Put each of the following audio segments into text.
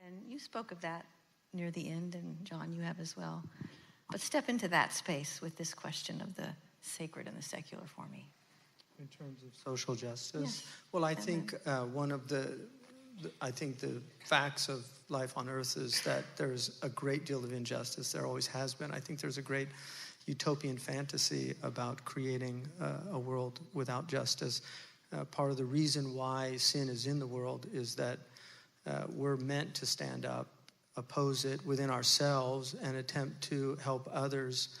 And you spoke of that near the end, and John, you have as well. But step into that space with this question of the sacred and the secular for me. In terms of social justice? Yes. Well, I think one of the facts of life on earth is that there's a great deal of injustice. There always has been. I think there's a great utopian fantasy about creating a world without justice. Part of the reason why sin is in the world is that we're meant to stand up, oppose it within ourselves, and attempt to help others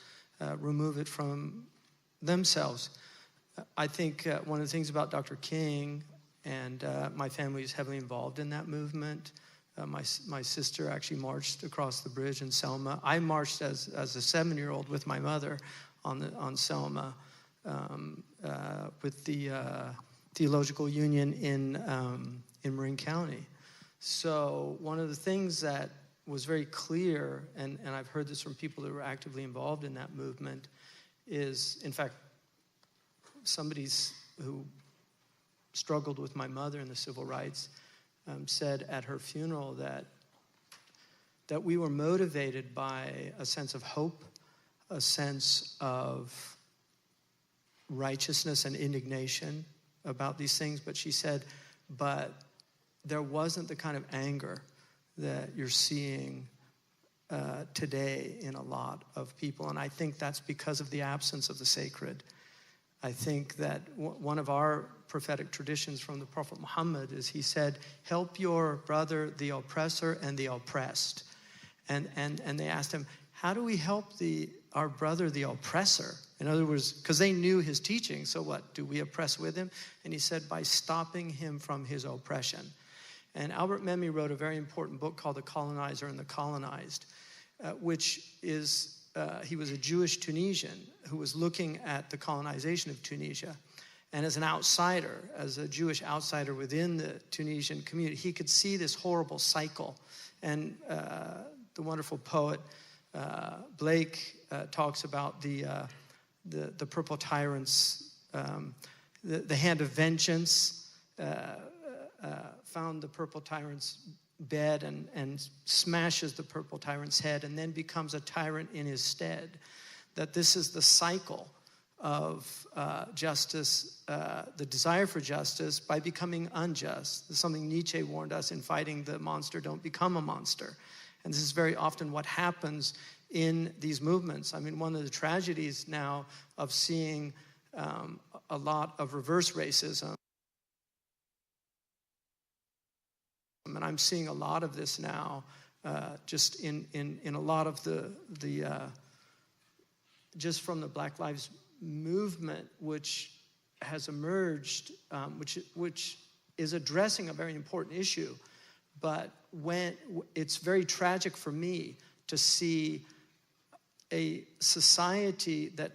remove it from themselves. I think one of the things about Dr. King, and my family is heavily involved in that movement. My sister actually marched across the bridge in Selma. I marched as a 7-year-old with my mother on Selma with the Theological Union in Marin County. So one of the things that was very clear, and I've heard this from people that were actively involved in that movement, is, in fact, somebody who struggled with my mother in the civil rights said at her funeral that we were motivated by a sense of hope, a sense of righteousness and indignation about these things. But she said, but there wasn't the kind of anger that you're seeing today in a lot of people. And I think that's because of the absence of the sacred. I think that one of our prophetic traditions from the Prophet Muhammad is he said, help your brother, the oppressor, and the oppressed. And they asked him, how do we help our brother, the oppressor? In other words, because they knew his teaching, so what? Do we oppress with him? And he said, by stopping him from his oppression. And Albert Memmi wrote a very important book called The Colonizer and the Colonized, which is, he was a Jewish Tunisian who was looking at the colonization of Tunisia. And as an outsider, as a Jewish outsider within the Tunisian community, he could see this horrible cycle. And the wonderful poet Blake talks about the purple tyrants, the hand of vengeance found the purple tyrant's bed and smashes the purple tyrant's head and then becomes a tyrant in his stead. That this is the cycle of justice, the desire for justice by becoming unjust. This is something Nietzsche warned us in Fighting the Monster, don't become a monster. And this is very often what happens in these movements. I mean, one of the tragedies now of seeing a lot of reverse racism, and I'm seeing a lot of this now, just in a lot of the just from the Black Lives Movement, which has emerged, which is addressing a very important issue. But when it's very tragic for me to see a society that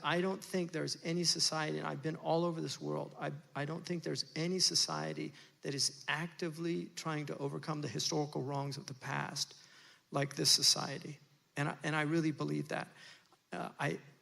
I don't think there's any society, and I've been all over this world, I don't think there's any society that is actively trying to overcome the historical wrongs of the past like this society. And I really believe that.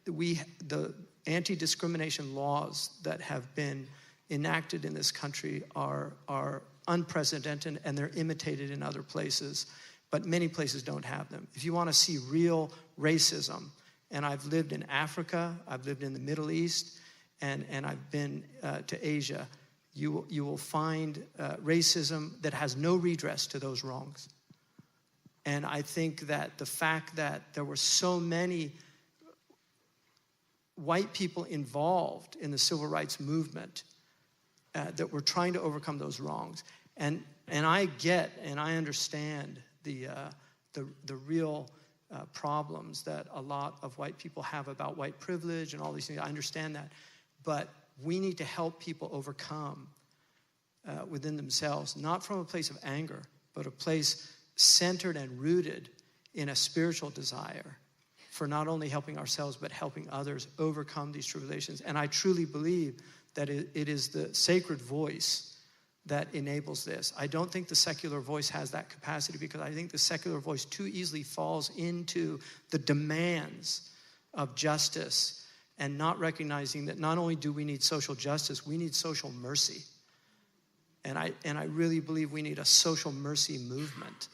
The anti-discrimination laws that have been enacted in this country are unprecedented, and they're imitated in other places, but many places don't have them. If you want to see real racism, and I've lived in Africa, I've lived in the Middle East, and I've been to Asia, you will find racism that has no redress to those wrongs. And I think that the fact that there were so many white people involved in the civil rights movement that were trying to overcome those wrongs, and I get and I understand the real problems that a lot of white people have about white privilege and all these things. I understand that, but we need to help people overcome within themselves, not from a place of anger, but a place centered and rooted in a spiritual desire for not only helping ourselves, but helping others overcome these tribulations. And I truly believe that it is the sacred voice that enables this. I don't think the secular voice has that capacity, because I think the secular voice too easily falls into the demands of justice and not recognizing that not only do we need social justice, we need social mercy. And I really believe we need a social mercy movement.